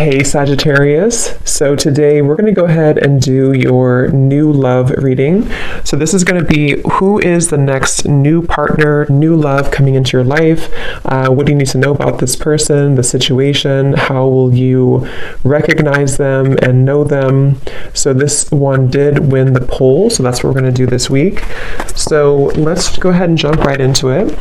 Hey Sagittarius, so today we're going to go ahead and do your new love reading. So this is going to be who is the next new partner, new love coming into your life. What do you need to know about this person, the situation? How will you recognize them and know them? So this one did win the poll, so that's what we're going to do this week. So let's go ahead and jump right into it.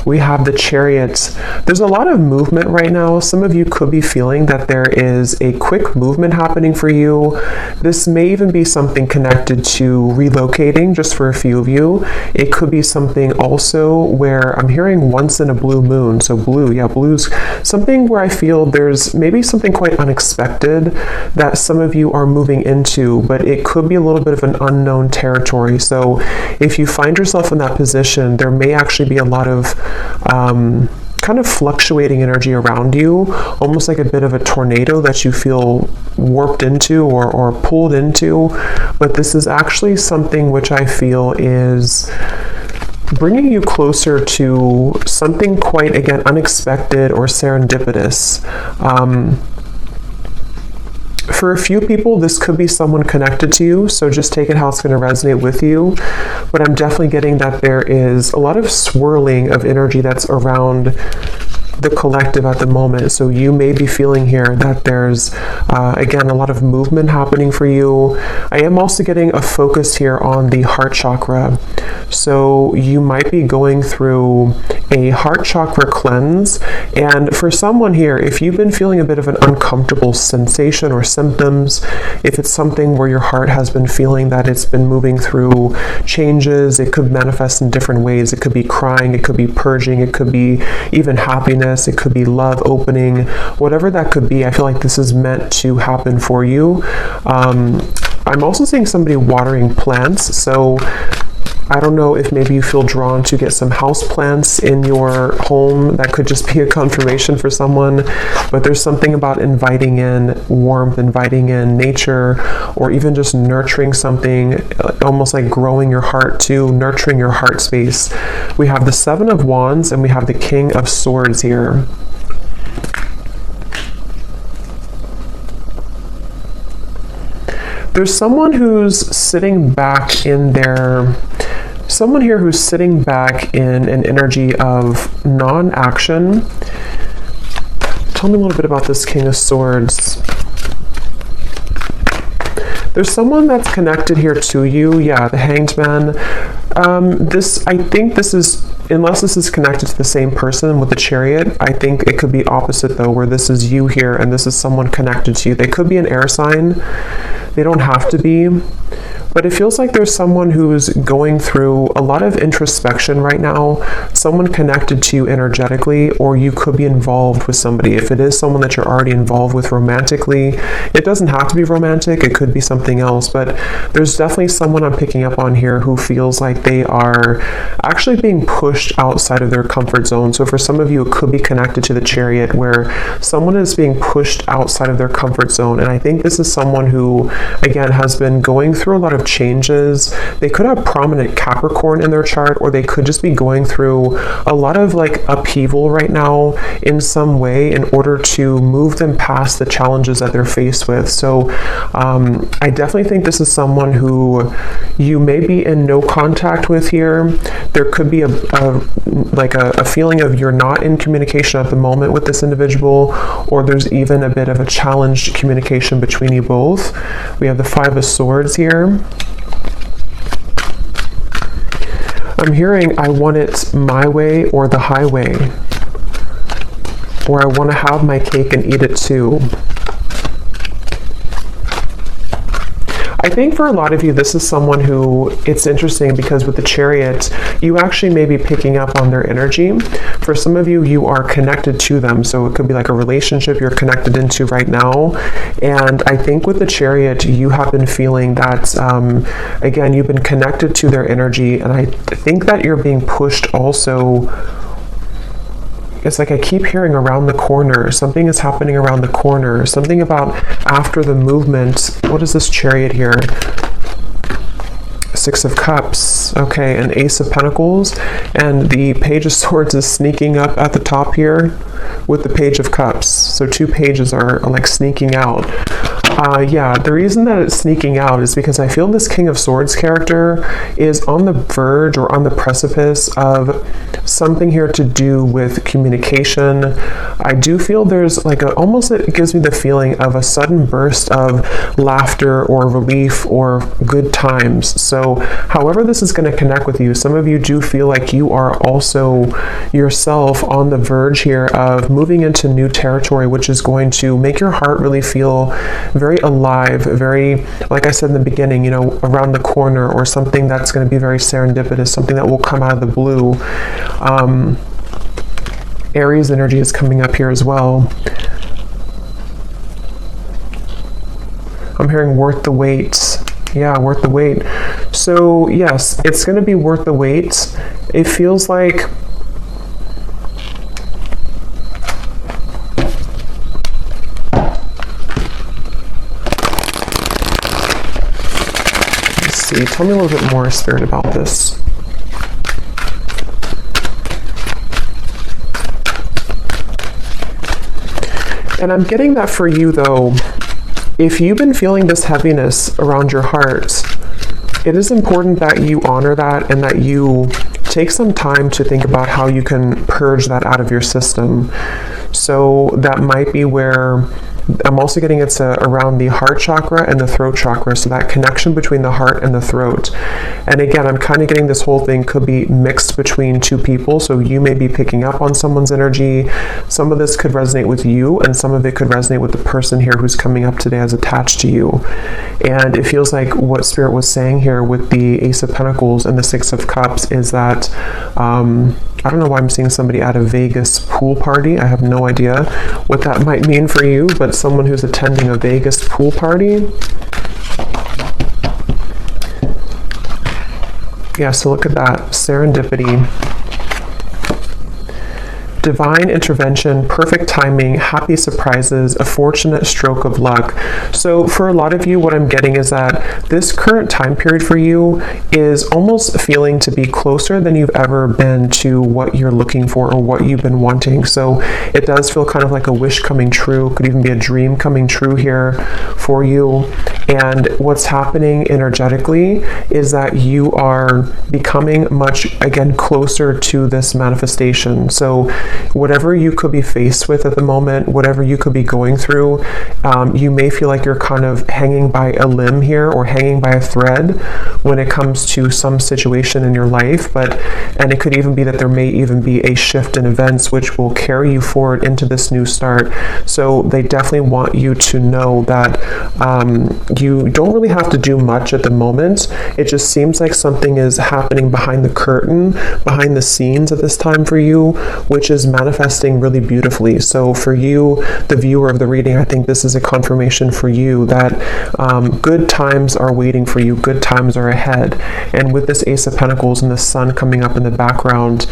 We have the Chariot. There's a lot of movement right now. Some of you could be feeling that there is a quick movement happening for you. This may even be something connected to relocating, just for a few of you. It could be something also where I'm hearing once in a blue moon. So blue's something where I feel there's maybe something quite unexpected that some of you are moving into, but it could be a little bit of an unknown territory. So if you find yourself in that position, there may actually be a lot of kind of fluctuating energy around you, almost like a bit of a tornado that you feel warped into or pulled into. But this is actually something which I feel is bringing you closer to something quite, again, unexpected or serendipitous. For a few people, this could be someone connected to you, so just take it how it's going to resonate with you. But I'm definitely getting that there is a lot of swirling of energy that's around the collective at the moment. So you may be feeling here that there's, again, a lot of movement happening for you. I am also getting a focus here on the heart chakra. So you might be going through a heart chakra cleanse. And for someone here, if you've been feeling a bit of an uncomfortable sensation or symptoms, if it's something where your heart has been feeling that it's been moving through changes, it could manifest in different ways. It could be crying, it could be purging, it could be even happiness, it could be love opening, whatever that could be. I feel like this is meant to happen for you. I'm also seeing somebody watering plants. So I don't know if maybe you feel drawn to get some house plants in your home. That could just be a confirmation for someone. But there's something about inviting in warmth, inviting in nature, or even just nurturing something, almost like growing your heart too, nurturing your heart space. We have the Seven of Wands and we have the King of Swords here. There's someone who's sitting back in their... Someone here who's sitting back in an energy of non-action. Tell me a little bit about this King of Swords. There's someone that's connected here to you. Yeah, the Hanged Man. I think this is, unless this is connected to the same person with the Chariot, I think it could be opposite though, where this is you here and this is someone connected to you. They could be an air sign. They don't have to be. But it feels like there's someone who's going through a lot of introspection right now, someone connected to you energetically, or you could be involved with somebody. If it is someone that you're already involved with romantically, it doesn't have to be romantic, it could be something else, but there's definitely someone I'm picking up on here who feels like they are actually being pushed outside of their comfort zone. So for some of you, it could be connected to the Chariot, where someone is being pushed outside of their comfort zone. And I think this is someone who, again, has been going through a lot of changes. They could have prominent Capricorn in their chart, or they could just be going through a lot of like upheaval right now in some way in order to move them past the challenges that they're faced with. So I definitely think this is someone who you may be in no contact with here. There could be a feeling of you're not in communication at the moment with this individual, or there's even a bit of a challenged communication between you both. We have the Five of Swords here. I'm hearing I want it my way or the highway, or I want to have my cake and eat it too. I think for a lot of you, this is someone who, it's interesting because with the Chariot, you actually may be picking up on their energy. For some of you, you are connected to them. So it could be like a relationship you're connected into right now. And I think with the Chariot, you have been feeling that, again, you've been connected to their energy. And I think that you're being pushed also. It's like I keep hearing around the corner. Something is happening around the corner. Something about after the movement. What is this Chariot here? Six of Cups, okay, an Ace of Pentacles, and the Page of Swords is sneaking up at the top here with the Page of Cups. So 2 pages are like sneaking out. Yeah, the reason that it's sneaking out is because I feel this King of Swords character is on the verge or on the precipice of something here to do with communication. I do feel there's like almost, it gives me the feeling of a sudden burst of laughter or relief or good times. So however this is going to connect with you, some of you do feel like you are also yourself on the verge here of moving into new territory, which is going to make your heart really feel very alive, very, like I said in the beginning, you know, around the corner, or something that's going to be very serendipitous, something that will come out of the blue. Aries energy is coming up here as well. I'm hearing worth the wait. Yeah, worth the wait. So yes, it's going to be worth the wait. It feels like tell me a little bit more, Spirit, about this. And I'm getting that for you, though, if you've been feeling this heaviness around your heart, it is important that you honor that and that you take some time to think about how you can purge that out of your system. So that might be where I'm also getting it's around the heart chakra and the throat chakra, so that connection between the heart and the throat. And again, I'm kind of getting this whole thing could be mixed between 2 people, so you may be picking up on someone's energy. Some of this could resonate with you, and some of it could resonate with the person here who's coming up today as attached to you. And it feels like what Spirit was saying here with the Ace of Pentacles and the 6 of Cups is that I don't know why I'm seeing somebody at a Vegas pool party. I have no idea what that might mean for you, but someone who's attending a Vegas pool party. Yeah, so look at that. Serendipity. Divine intervention, perfect timing, happy surprises, a fortunate stroke of luck. So for a lot of you, what I'm getting is that this current time period for you is almost feeling to be closer than you've ever been to what you're looking for or what you've been wanting. So it does feel kind of like a wish coming true, could even be a dream coming true here for you. And what's happening energetically is that you are becoming much, again, closer to this manifestation. So whatever you could be faced with at the moment, whatever you could be going through, you may feel like you're kind of hanging by a limb here or hanging by a thread when it comes to some situation in your life. And it could even be that there may even be a shift in events which will carry you forward into this new start. So they definitely want you to know that you don't really have to do much at the moment. It just seems like something is happening behind the curtain, behind the scenes at this time for you, which is manifesting really beautifully. So for you, the viewer of the reading, I think this is a confirmation for you that good times are waiting for you, good times are ahead. And with this Ace of Pentacles and the sun coming up in the background,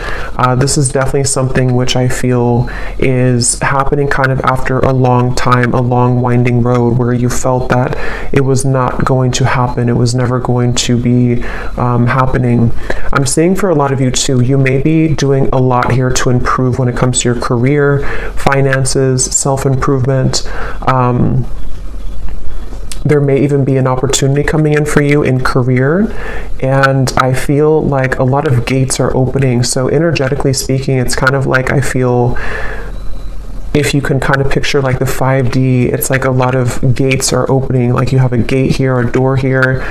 this is definitely something which I feel is happening kind of after a long time, a long winding road where you felt that it was not going to happen, it was never going to be happening. I'm seeing for a lot of you too, you may be doing a lot here to improve when it comes to your career, finances, self-improvement. There may even be an opportunity coming in for you in career, and I feel like a lot of gates are opening. So energetically speaking, it's kind of like I feel, if you can kind of picture like the 5D, it's like a lot of gates are opening. Like you have a gate here, a door here,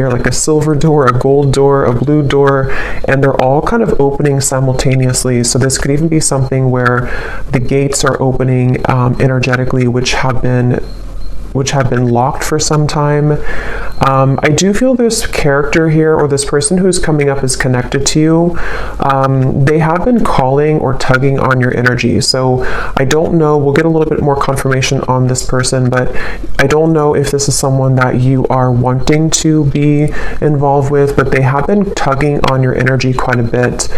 like a silver door, a gold door, a blue door, and they're all kind of opening simultaneously. So this could even be something where the gates are opening energetically, which have been locked for some time. I do feel this character here, or this person who's coming up, is connected to you. They have been calling or tugging on your energy. So I don't know, we'll get a little bit more confirmation on this person, but I don't know if this is someone that you are wanting to be involved with, but they have been tugging on your energy quite a bit.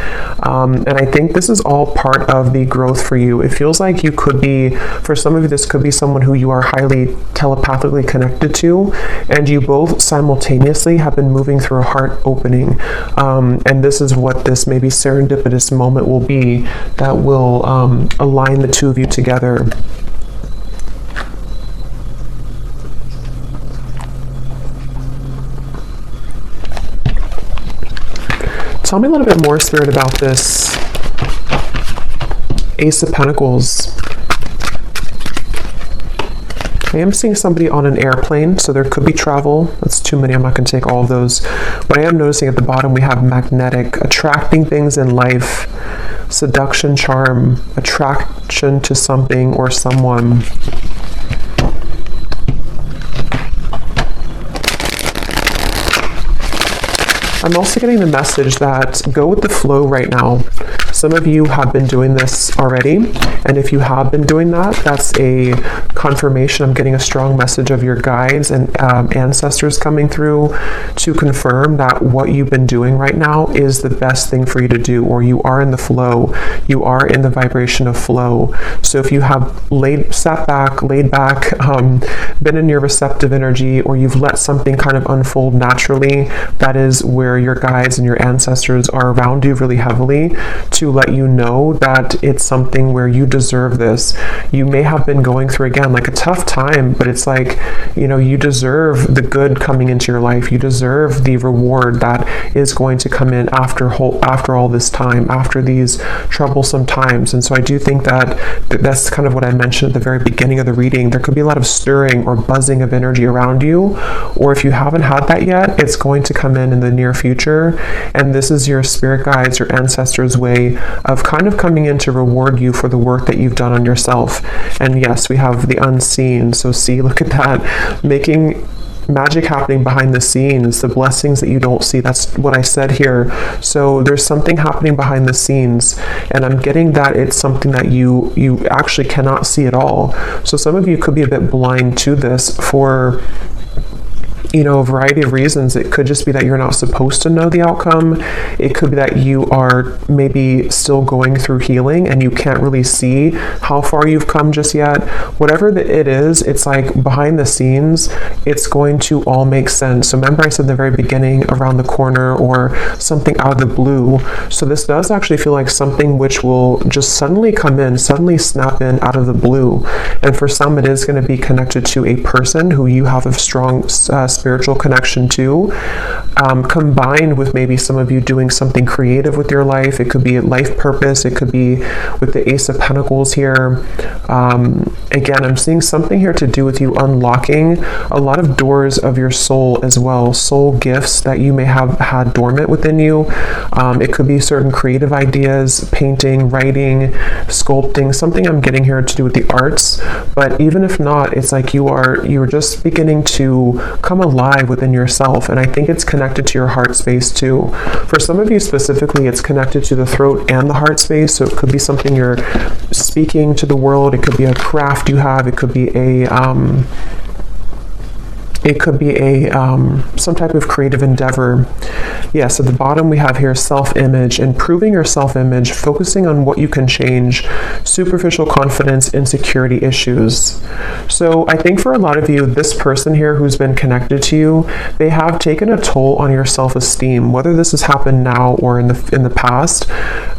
And I think this is all part of the growth for you. It feels like you could be, for some of you, this could be someone who you are highly telepathically connected to, and you both simultaneously have been moving through a heart opening, and this is what this maybe serendipitous moment will be that will align the two of you together. Tell me a little bit more, Spirit, about this Ace of Pentacles. I am seeing somebody on an airplane, so there could be travel. That's too many. I'm not going to take all of those. But I am noticing at the bottom we have magnetic, attracting things in life, seduction, charm, attraction to something or someone. I'm also getting the message that go with the flow right now. Some of you have been doing this already, and if you have been doing that, that's a confirmation. I'm getting a strong message of your guides and ancestors coming through to confirm that what you've been doing right now is the best thing for you to do, or you are in the flow. You are in the vibration of flow. So if you have sat back, laid back, been in your receptive energy, or you've let something kind of unfold naturally, that is where your guides and your ancestors are around you really heavily to let you know that it's something where you deserve this. You may have been going through, again, like a tough time, but it's like, you know, you deserve the good coming into your life. You deserve the reward that is going to come in after all this time, after these troublesome times. And so I do think that's kind of what I mentioned at the very beginning of the reading. There could be a lot of stirring or buzzing of energy around you, or if you haven't had that yet, it's going to come in the near future. And this is your spirit guides, your ancestors' way of kind of coming in to reward you for the work that you've done on yourself. And yes, we have the unseen. So see, look at that, making magic happening behind the scenes, the blessings that you don't see. That's what I said here. So there's something happening behind the scenes, and I'm getting that it's something that you actually cannot see at all. So some of you could be a bit blind to this for, you know, a variety of reasons. It could just be that you're not supposed to know the outcome. It could be that you are maybe still going through healing and you can't really see how far you've come just yet. Whatever it is, it's like behind the scenes, it's going to all make sense. So remember I said in the very beginning, around the corner or something out of the blue. So this does actually feel like something which will just suddenly come in, suddenly snap in out of the blue. And for some, it is going to be connected to a person who you have a strong spiritual connection to, combined with maybe some of you doing something creative with your life. It could be life purpose. It could be with the Ace of Pentacles here. Again, I'm seeing something here to do with you unlocking a lot of doors of your soul as well, soul gifts that you may have had dormant within you. It could be certain creative ideas, painting, writing, sculpting, something I'm getting here to do with the arts. But even if not, it's like you're just beginning to come alive within yourself. And I think it's connected to your heart space too. For some of you specifically, it's connected to the throat and the heart space. So it could be something you're speaking to the world. It could be a craft you have. It could be some type of creative endeavor. Yes, at the bottom we have here self-image, improving your self-image, focusing on what you can change, superficial confidence, insecurity issues. So I think for a lot of you, this person here who's been connected to you, they have taken a toll on your self-esteem. Whether this has happened now or in the past,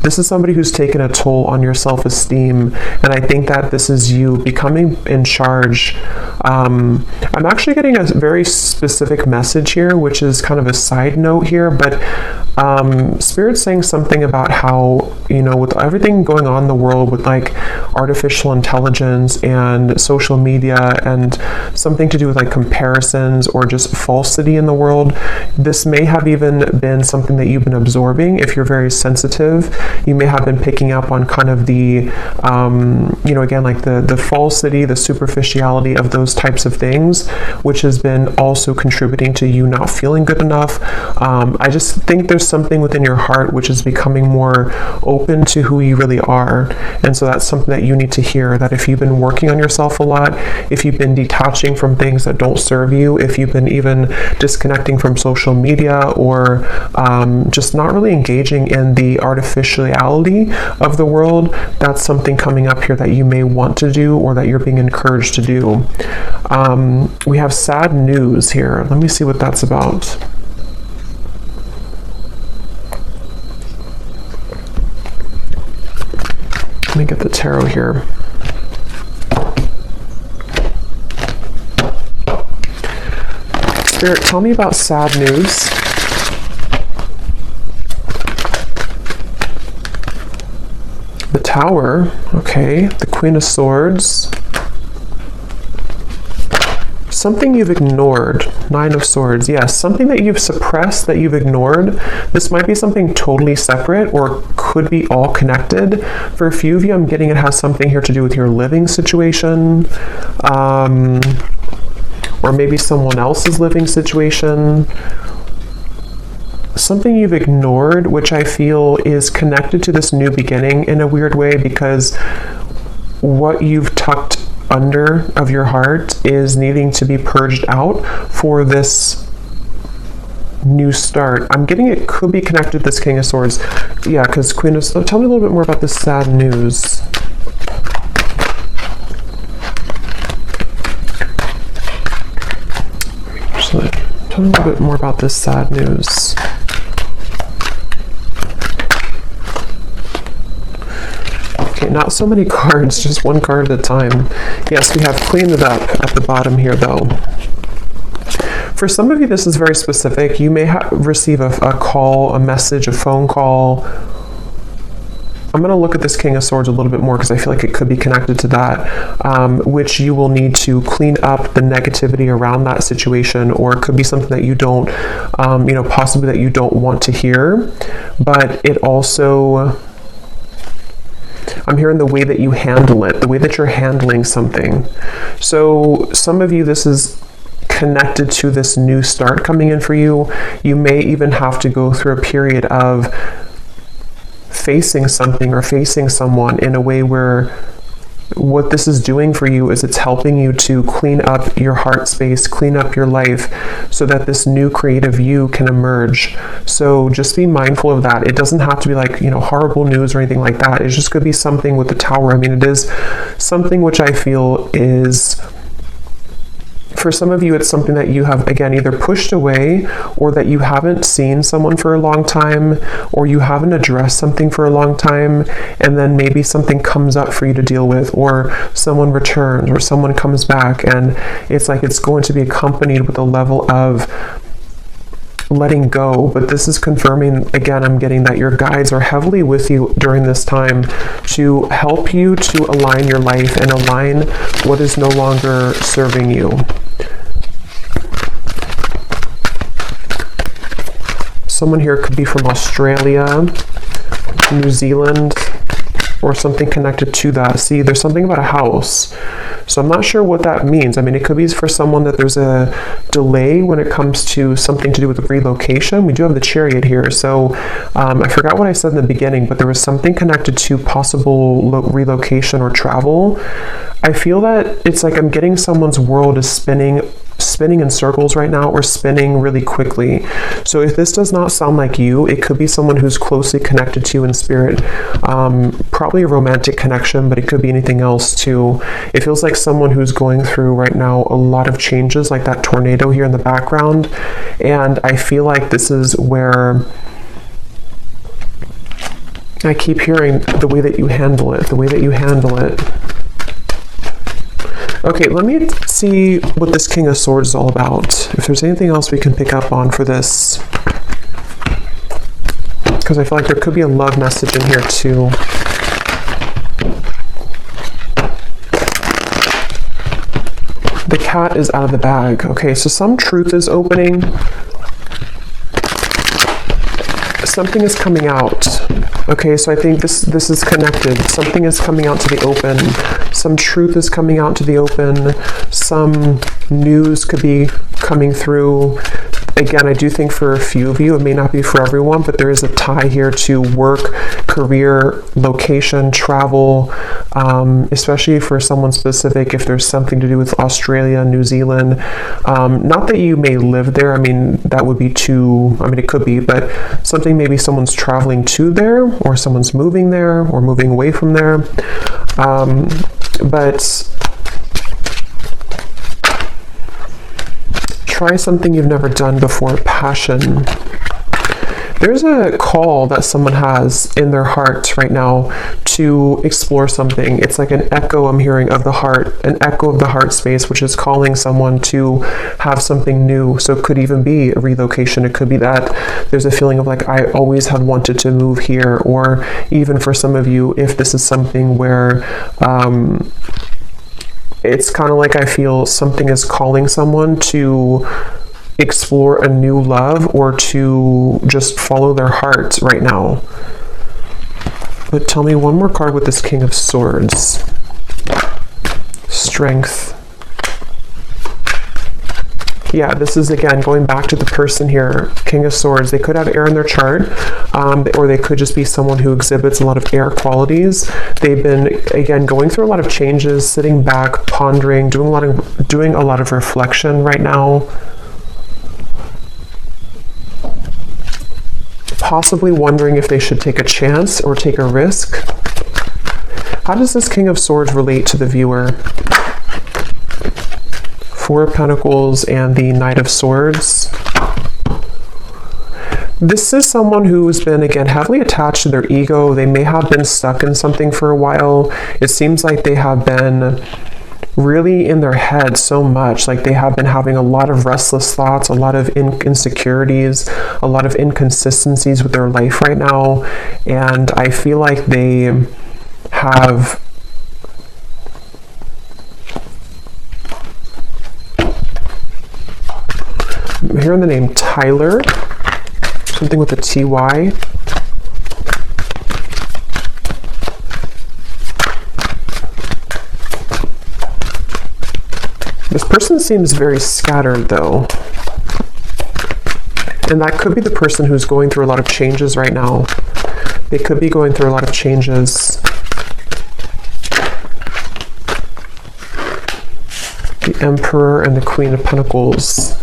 this is somebody who's taken a toll on your self-esteem. And I think that this is you becoming in charge. I'm actually getting a very specific message here, which is kind of a side note here, but Spirit's saying something about how, you know, with everything going on in the world with like artificial intelligence and social media and something to do with like comparisons or just falsity in the world, this may have even been something that you've been absorbing. If you're very sensitive, you may have been picking up on kind of the, you know, again, like the falsity, the superficiality of those types of things, which has been also contributing to you not feeling good enough. I just think there's something within your heart which is becoming more open to who you really are. And so that's something that you need to hear, that if you've been working on yourself a lot, if you've been detaching from things that don't serve you, if you've been even disconnecting from social media or just not really engaging in the artificiality of the world, that's something coming up here that you may want to do or that you're being encouraged to do. We have sad news here. Let me see what that's about. Let me get the tarot here. Spirit, tell me about sad news. Tower. Okay, the Queen of Swords. Something you've ignored. Nine of Swords. Yes, something that you've suppressed, that you've ignored. This might be something totally separate or could be all connected. For a few of you, I'm getting it has something here to do with your living situation, or maybe someone else's living situation. Something you've ignored, which I feel is connected to this new beginning in a weird way, because what you've tucked under of your heart is needing to be purged out for this new start. I'm getting it could be connected to this King of Swords. Yeah, because Queen of Swords. Tell me a little bit more about this sad news. Tell me a little bit more about this sad news. Okay, not so many cards, just one card at a time. Yes, we have cleaned it up at the bottom here, though. For some of you, this is very specific. You may receive a call, a message, a phone call. I'm going to look at this King of Swords a little bit more because I feel like it could be connected to that, which you will need to clean up the negativity around that situation, or it could be something that you don't, possibly that you don't want to hear. But it also, I'm hearing the way that you handle it, the way that you're handling something. So some of you, this is connected to this new start coming in for you. You may even have to go through a period of facing something or facing someone in a way where what this is doing for you is it's helping you to clean up your heart space, clean up your life, so that this new creative you can emerge. So just be mindful of that. It doesn't have to be like, horrible news or anything like that. It just could be something with the Tower. I mean, it is something which I feel is, for some of you, it's something that you have, again, either pushed away, or that you haven't seen someone for a long time, or you haven't addressed something for a long time, and then maybe something comes up for you to deal with, or someone returns, or someone comes back, and it's like it's going to be accompanied with a level of letting go. But this is confirming, again, I'm getting that your guides are heavily with you during this time to help you to align your life and align what is no longer serving you. Someone here could be from Australia, New Zealand, or something connected to that. See, there's something about a house. So I'm not sure what that means. I mean, it could be for someone that there's a delay when it comes to something to do with relocation. We do have the Chariot here. So I forgot what I said in the beginning, but there was something connected to possible relocation or travel. I feel that it's like I'm getting someone's world is spinning in circles right now, or spinning really quickly. So if this does not sound like you, it could be someone who's closely connected to you in spirit. Probably a romantic connection, but it could be anything else too. It feels like someone who's going through right now a lot of changes, like that tornado here in the background. And I feel like this is where I keep hearing the way that you handle it, the way that you handle it. Okay, let me see what this King of Swords is all about. If there's anything else we can pick up on for this. Because I feel like there could be a love message in here too. The cat is out of the bag. Okay, so some truth is opening. Something is coming out. Okay, so I think this is connected. Something is coming out to the open. Some truth is coming out to the open. Some news could be coming through. Again, I do think for a few of you, it may not be for everyone, but there is a tie here to work, career, location, travel, especially for someone specific, if there's something to do with Australia, New Zealand. Not that you may live there. I mean, that would be it could be, but something, maybe someone's traveling to there, or someone's moving there, or moving away from there. But try something you've never done before. Passion. There's a call that someone has in their heart right now to explore something. It's like an echo I'm hearing of the heart, an echo of the heart space, which is calling someone to have something new. So it could even be a relocation. It could be that there's a feeling of like, I always have wanted to move here. Or even for some of you, if this is something where it's kind of like I feel something is calling someone to explore a new love or to just follow their heart right now. But tell me one more card with this King of Swords. Strength. Yeah, this is again going back to the person here, King of Swords. They could have air in their chart, or they could just be someone who exhibits a lot of air qualities. They've been, again, going through a lot of changes, sitting back, pondering, doing a lot of reflection right now. Possibly wondering if they should take a chance or take a risk. How does this King of Swords relate to the viewer? Four of Pentacles and the Knight of Swords. This is someone who's been, again, heavily attached to their ego. They may have been stuck in something for a while. It seems like they have been really in their head so much. Like they have been having a lot of restless thoughts, a lot of insecurities, a lot of inconsistencies with their life right now. And I feel like they have I'm hearing the name Tyler, something with a TY. This person seems very scattered though. And that could be the person who's going through a lot of changes right now. They could be going through a lot of changes. The Emperor and the Queen of Pentacles.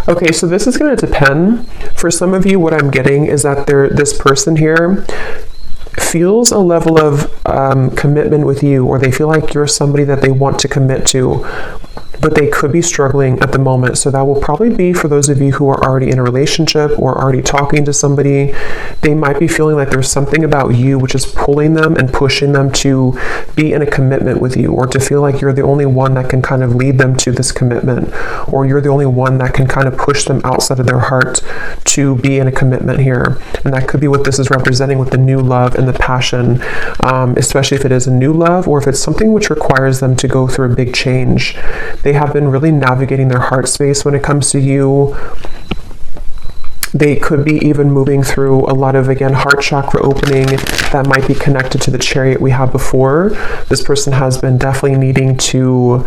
Okay, so this is going to depend. For some of you, what I'm getting is that this person here feels a level of commitment with you, or they feel like you're somebody that they want to commit to, but they could be struggling at the moment. So that will probably be for those of you who are already in a relationship or already talking to somebody. They might be feeling like there's something about you which is pulling them and pushing them to be in a commitment with you, or to feel like you're the only one that can kind of lead them to this commitment, or you're the only one that can kind of push them outside of their heart to be in a commitment here. And that could be what this is representing with the new love and the passion, especially if it is a new love or if it's something which requires them to go through a big change. They have been really navigating their heart space when it comes to you. They could be even moving through a lot of, again, heart chakra opening that might be connected to the Chariot we had before. This person has been definitely needing to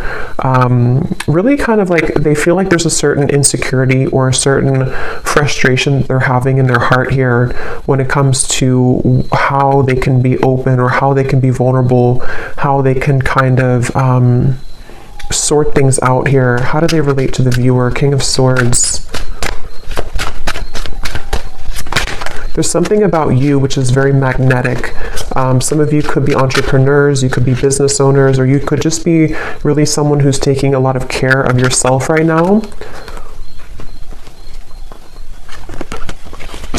really kind of like, they feel like there's a certain insecurity or a certain frustration that they're having in their heart here when it comes to how they can be open or how they can be vulnerable, how they can kind of sort things out here. How do they relate to the viewer? King of Swords. There's something about you which is very magnetic. Some of you could be entrepreneurs, you could be business owners, or you could just be really someone who's taking a lot of care of yourself right now.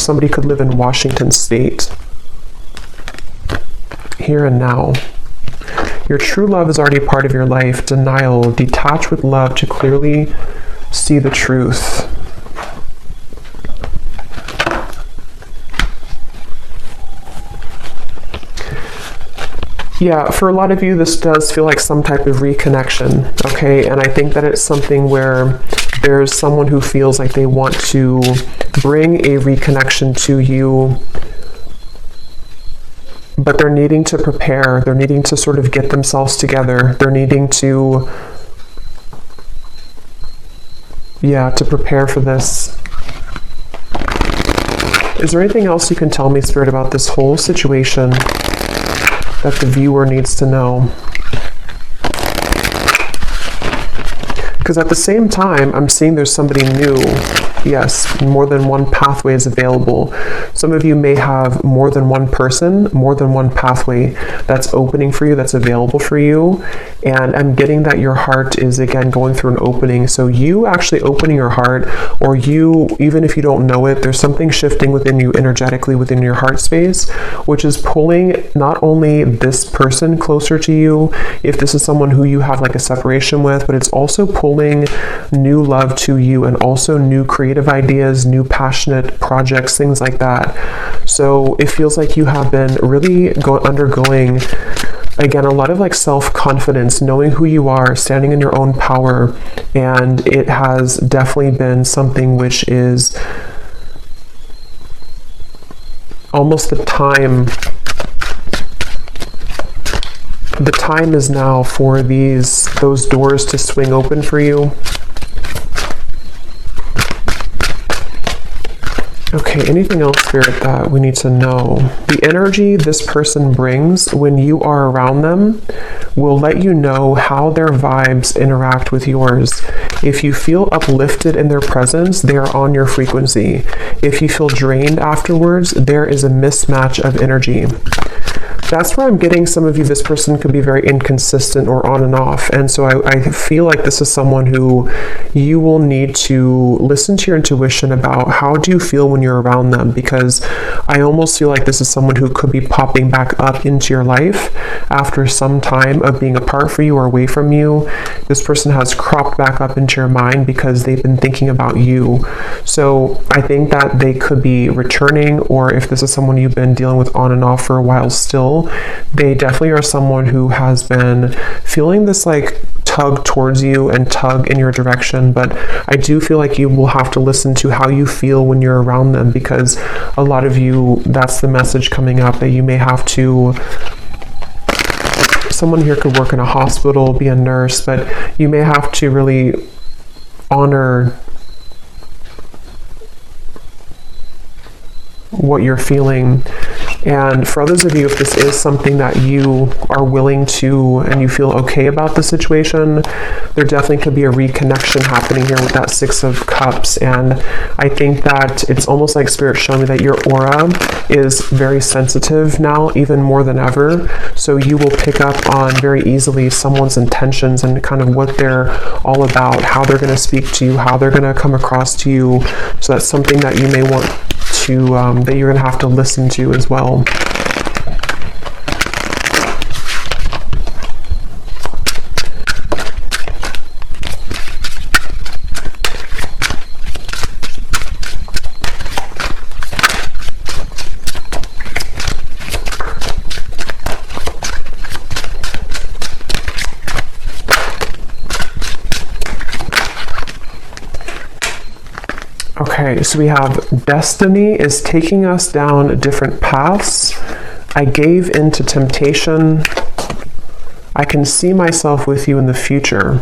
Somebody could live in Washington State. Here and now. Your true love is already part of your life. Denial. Detach with love to clearly see the truth. Yeah, for a lot of you, this does feel like some type of reconnection, okay? And I think that it's something where there's someone who feels like they want to bring a reconnection to you, but they're needing to prepare. They're needing to sort of get themselves together. They're needing to, to prepare for this. Is there anything else you can tell me, Spirit, about this whole situation that the viewer needs to know? Because at the same time, I'm seeing there's somebody new Yes, more than one pathway is available. Some of you may have more than one person, more than one pathway that's opening for you, that's available for you. And I'm getting that your heart is, again, going through an opening. So you actually opening your heart, or you, even if you don't know it, there's something shifting within you energetically within your heart space, which is pulling not only this person closer to you, if this is someone who you have like a separation with, but it's also pulling new love to you, and also new creative ideas, new passionate projects, things like that. So it feels like you have been really undergoing, again, a lot of like self-confidence, knowing who you are, standing in your own power. And it has definitely been something which is almost the time. The time is now for those doors to swing open for you. Okay, anything else, Spirit, that we need to know? The energy this person brings when you are around them will let you know how their vibes interact with yours. If you feel uplifted in their presence, they are on your frequency. If you feel drained afterwards, there is a mismatch of energy. That's where I'm getting some of you, this person could be very inconsistent or on and off. And so I feel like this is someone who you will need to listen to your intuition about how do you feel when you're around them, because I almost feel like this is someone who could be popping back up into your life after some time of being apart from you or away from you. This person has cropped back up into your mind because they've been thinking about you. So I think that they could be returning, or if this is someone you've been dealing with on and off for a while still, they definitely are someone who has been feeling this like tug towards you and tug in your direction. But I do feel like you will have to listen to how you feel when you're around them, because a lot of you, that's the message coming up, that you may have to, someone here could work in a hospital, be a nurse, but you may have to really honor what you're feeling. And for others of you, if this is something that you are willing to, and you feel okay about the situation, there definitely could be a reconnection happening here with that Six of Cups. And I think that it's almost like Spirit showing me that your aura is very sensitive now, even more than ever. So you will pick up on very easily someone's intentions and kind of what they're all about, how they're going to speak to you, how they're going to come across to you. So that's something that you may want to, that you're going to have to listen to as well. Okay, so we have destiny is taking us down different paths. I gave into temptation. I can see myself with you in the future.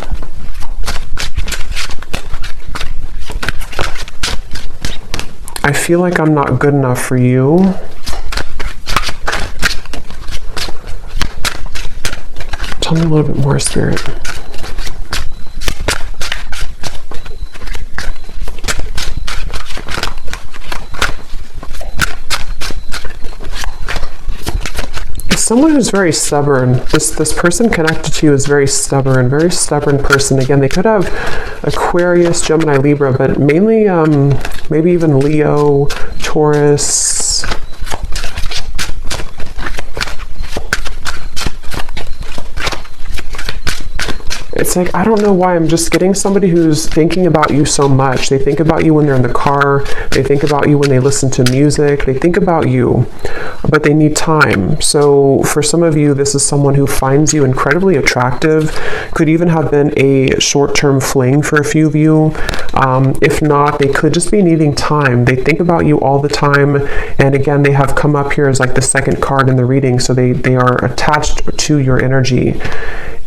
I feel like I'm not good enough for you. Tell me a little bit more, Spirit. Someone who's very stubborn. This person connected to you is very stubborn person. Again, they could have Aquarius, Gemini, Libra, but mainly maybe even Leo, Taurus. It's like, I don't know why, I'm just getting somebody who's thinking about you so much. They think about you when they're in the car. They think about you when they listen to music. They think about you, but they need time. So for some of you, this is someone who finds you incredibly attractive. Could even have been a short-term fling for a few of you. If not, they could just be needing time. They think about you all the time. And again, they have come up here as like the second card in the reading. So they are attached to your energy.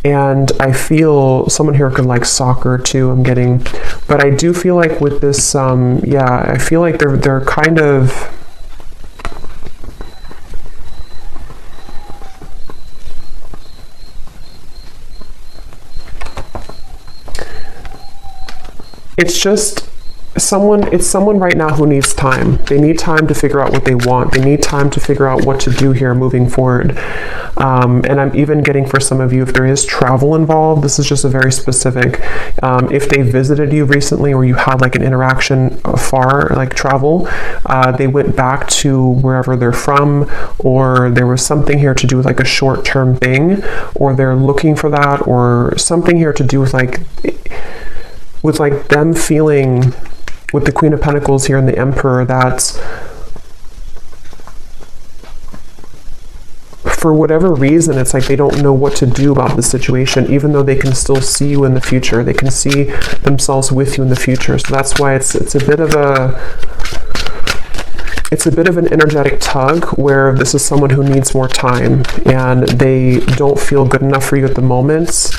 And I feel someone here could like soccer too, I'm getting. But I do feel like with this, I feel like they're kind of... It's just it's someone right now who needs time. They need time to figure out what they want. They need time to figure out what to do here moving forward. And I'm even getting, for some of you, if there is travel involved, this is just a very specific, if they visited you recently or you had like an interaction far, like travel, they went back to wherever they're from, or there was something here to do with like a short-term thing, or they're looking for that, or something here to do with like them feeling, with the Queen of Pentacles here and the Emperor, that's for whatever reason, it's like they don't know what to do about the situation, even though they can still see you in the future. They can see themselves with you in the future. So that's why it's a bit of an energetic tug, where this is someone who needs more time and they don't feel good enough for you at the moment.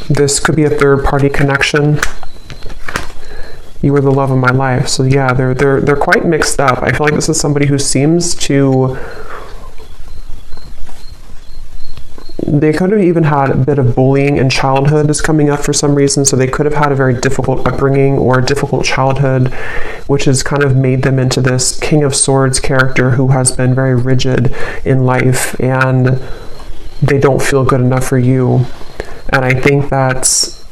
This could be a third-party connection. You were the love of my life. So yeah, they're quite mixed up. I feel like this is somebody who seems to... They could have even had a bit of bullying in childhood is coming up for some reason. So they could have had a very difficult upbringing or a difficult childhood, which has kind of made them into this King of Swords character who has been very rigid in life, and they don't feel good enough for you. And I think that's...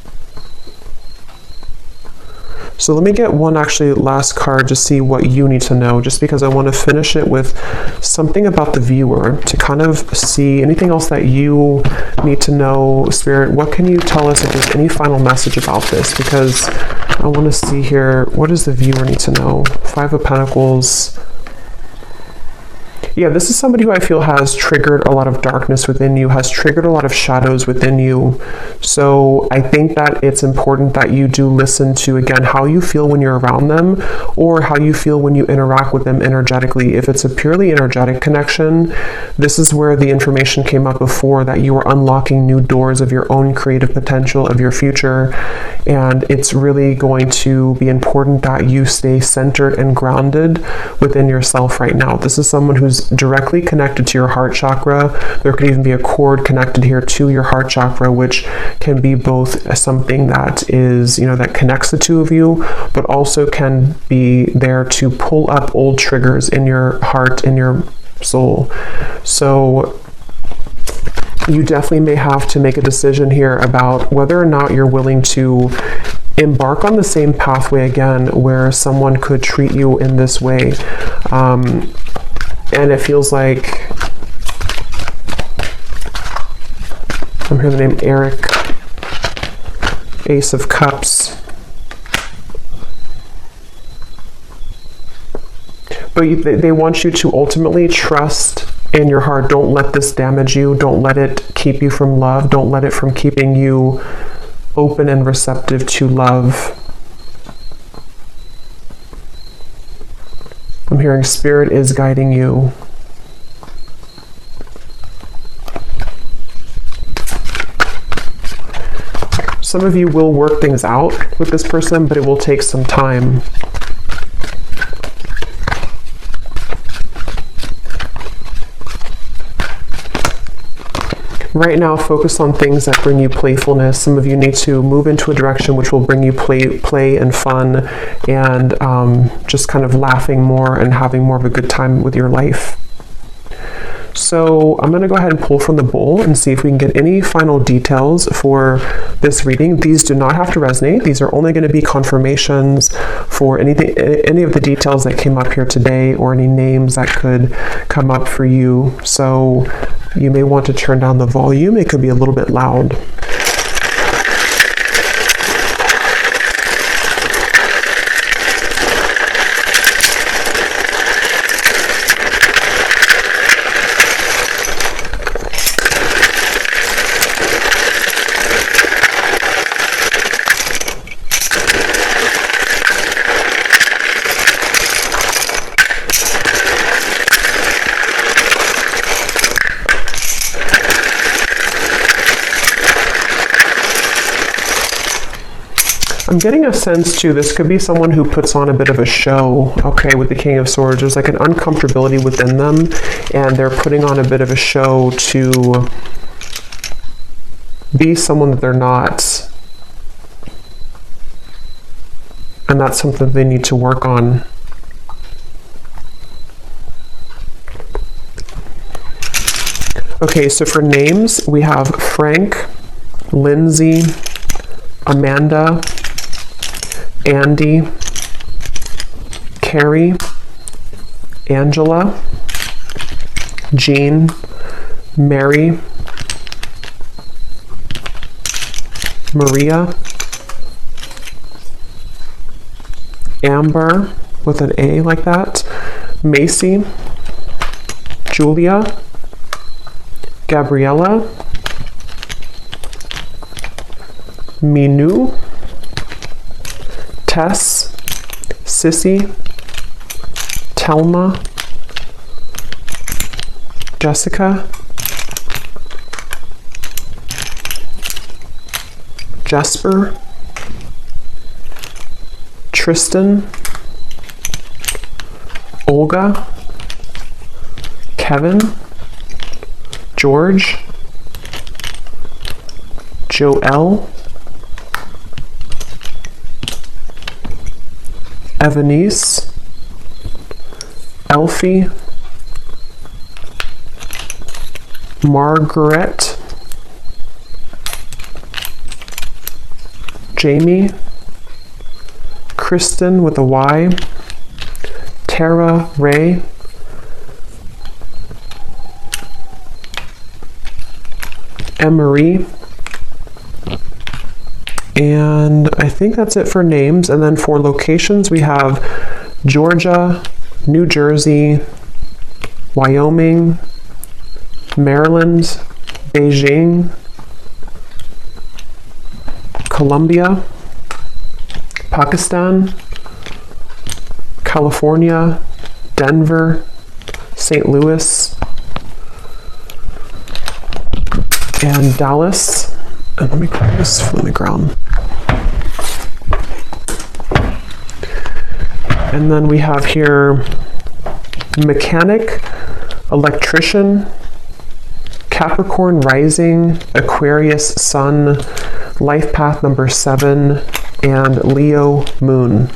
So let me get one actually last card to see what you need to know, just because I want to finish it with something about the viewer to kind of see anything else that you need to know. Spirit, what can you tell us if there's any final message about this? Because I want to see here, what does the viewer need to know? Five of Pentacles. Yeah, this is somebody who I feel has triggered a lot of darkness within you, has triggered a lot of shadows within you. So I think that it's important that you do listen to, again, how you feel when you're around them, or how you feel when you interact with them energetically. If it's a purely energetic connection, this is where the information came up before, that you are unlocking new doors of your own creative potential, of your future. And it's really going to be important that you stay centered and grounded within yourself right now. This is someone who's directly connected to your heart chakra. There could even be a cord connected here to your heart chakra, which can be both something that is, that connects the two of you, but also can be there to pull up old triggers in your heart, in your soul. So you definitely may have to make a decision here about whether or not you're willing to embark on the same pathway again, where someone could treat you in this way. And it feels like, I'm hearing the name Eric, Ace of Cups. But they want you to ultimately trust in your heart. Don't let this damage you. Don't let it keep you from love. Don't let it from keeping you open and receptive to love. I'm hearing Spirit is guiding you. Some of you will work things out with this person, but it will take some time. Right now, focus on things that bring you playfulness. Some of you need to move into a direction which will bring you play and fun, and just kind of laughing more and having more of a good time with your life. So I'm going to go ahead and pull from the bowl and see if we can get any final details for this reading. These do not have to resonate. These are only going to be confirmations for any of the details that came up here today, or any names that could come up for you. So you may want to turn down the volume. It could be a little bit loud. I'm getting a sense too, this could be someone who puts on a bit of a show, okay, with the King of Swords. There's like an uncomfortability within them, and they're putting on a bit of a show to be someone that they're not. And that's something they need to work on. Okay, so for names, we have Frank, Lindsay, Amanda, Andy, Carrie, Angela, Jean, Mary, Maria, Amber with an A like that, Macy, Julia, Gabriella, Minu, Tess, Sissy, Telma, Jessica, Jesper, Tristan, Olga, Kevin, George, Joelle, Evanice, Elfie, Margaret, Jamie, Kristen with a Y, Tara Ray, Emery, and I think that's it for names. And then for locations, we have Georgia, New Jersey, Wyoming, Maryland, Beijing, Colombia, Pakistan, California, Denver, St. Louis, and Dallas. And let me clear this from the ground. And then we have here mechanic, electrician, Capricorn rising, Aquarius sun, life path number 7, and Leo moon.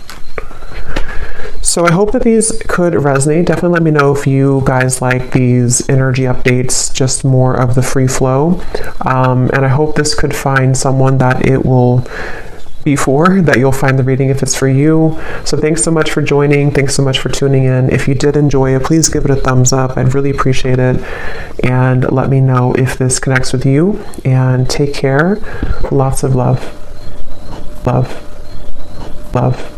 So I hope that these could resonate. Definitely let me know if you guys like these energy updates, just more of the free flow. And I hope this could find someone that it will be for, that you'll find the reading if it's for you. So thanks so much for joining. Thanks so much for tuning in. If you did enjoy it, please give it a thumbs up. I'd really appreciate it. And let me know if this connects with you. And take care. Lots of love. Love. Love.